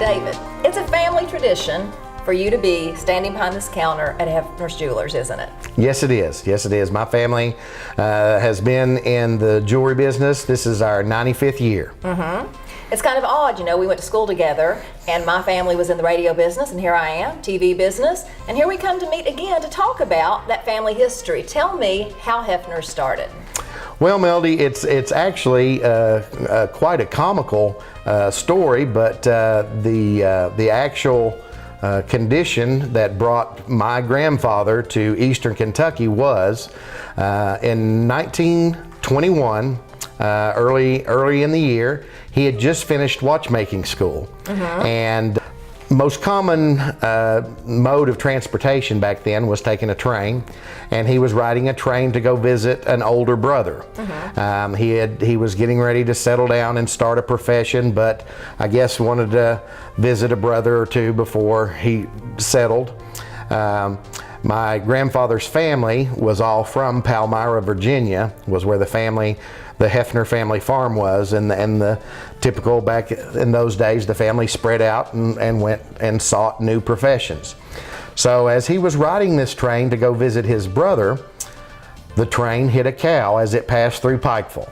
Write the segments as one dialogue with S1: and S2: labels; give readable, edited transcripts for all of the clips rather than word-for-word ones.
S1: David, it's a family tradition for you to be standing behind this counter at Hefner's Jewelers, isn't it?
S2: Yes, it is. Yes, it is. My family has been in the jewelry business. This is our 95th year.
S1: It's kind of odd, you know, we went to school together and my family was in the radio business and here I am, TV business, and here we come to meet again to talk about that family history. Tell me how Hefner started.
S2: Well, Melody, it's actually quite a comical story, but the actual condition that brought my grandfather to Eastern Kentucky was in 1921, early in the year. He had just finished watchmaking school, and most common mode of transportation back then was taking a train, and he was riding a train to go visit an older brother. He was getting ready to settle down and start a profession, but I guess wanted to visit a brother or two before he settled. My grandfather's family was all from Palmyra, Virginia, was where the Hefner family farm was, and the typical back in those days, the family spread out and went and sought new professions. So as he was riding this train to go visit his brother, the train hit a cow as it passed through Pikeville.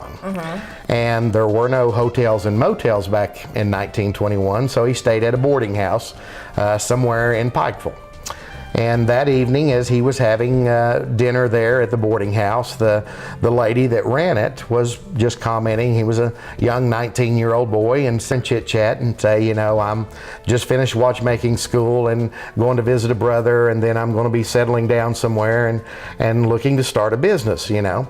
S2: And there were no hotels and motels back in 1921, so he stayed at a boarding house somewhere in Pikeville. And that evening, as he was having dinner there at the boarding house, the lady that ran it was just commenting. He was a young 19-year-old boy, and some chit-chat and say, you know, I'm just finished watchmaking school and going to visit a brother, and then I'm going to be settling down somewhere and looking to start a business, you know.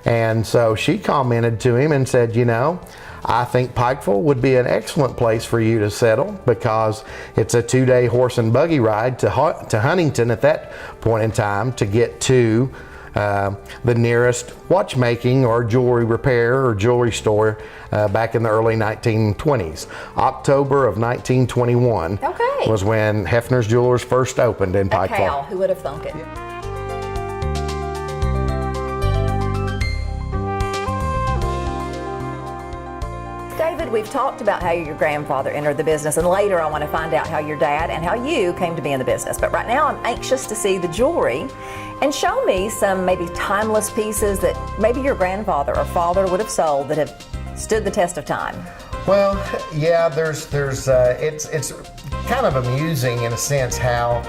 S2: And so she commented to him and said, you know, I think Pikeville would be an excellent place for you to settle because it's a 2-day horse and buggy ride to Huntington at that point in time to get to the nearest watchmaking or jewelry repair or jewelry store back in the early 1920s. October of 1921 was when Hefner's Jewelers first opened in Pikeville.
S1: Cow, who would have thunk it? David, we've talked about how your grandfather entered the business, and later I want to find out how your dad and how you came to be in the business. But right now I'm anxious to see the jewelry, and show me some maybe timeless pieces that maybe your grandfather or father would have sold that have stood the test of time.
S2: Well, yeah, it's kind of amusing in a sense how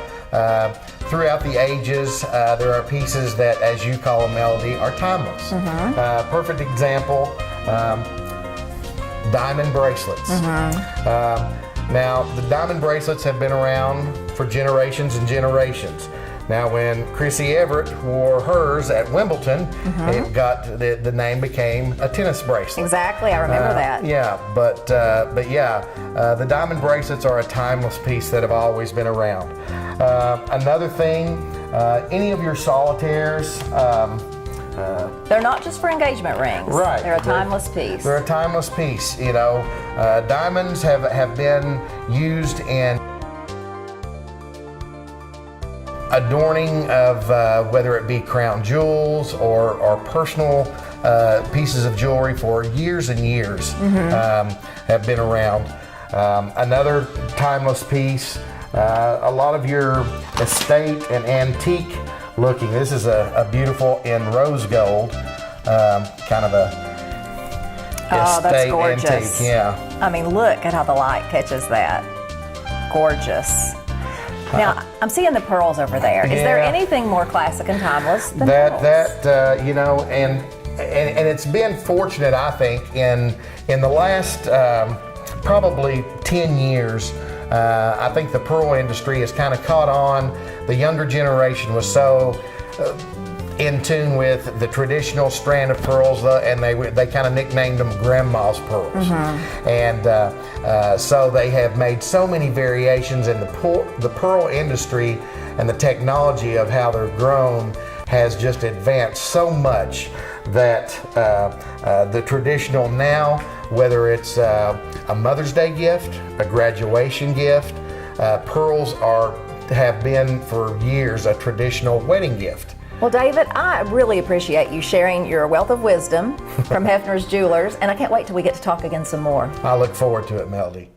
S2: throughout the ages there are pieces that, as you call them, Melody, are timeless. Perfect example. Diamond bracelets. Now, the diamond bracelets have been around for generations and generations. Now, when Chrissy Everett wore hers at Wimbledon, it got the name became a tennis bracelet.
S1: Exactly, I remember that.
S2: Yeah, but yeah, the diamond bracelets are a timeless piece that have always been around. Another thing, any of your solitaires.
S1: They're not just for engagement rings.
S2: Right.
S1: They're a timeless piece.
S2: They're a timeless piece, you know. Diamonds have been used in adorning of whether it be crown jewels or personal pieces of jewelry for years and years have been around. Another timeless piece, a lot of your estate and antique looking. This is a beautiful in rose gold, kind of a estate
S1: that's gorgeous.
S2: antique. Yeah.
S1: I mean, look at how the light catches that. Gorgeous. Now, I'm seeing the pearls over there. Is there anything more classic and timeless than pearls?
S2: That you know, and it's been fortunate, I think, in the last probably 10 years. I think the pearl industry has kind of caught on. The younger generation was so in tune with the traditional strand of pearls, and they kind of nicknamed them grandma's pearls. And so they have made so many variations in the pearl industry, and the technology of how they're grown has just advanced so much that the traditional now, whether it's a Mother's Day gift, a graduation gift, pearls have been for years a traditional wedding gift.
S1: Well, David, I really appreciate you sharing your wealth of wisdom from Hefner's Jewelers, and I can't wait till we get to talk again some more.
S2: I look forward to it, Melody.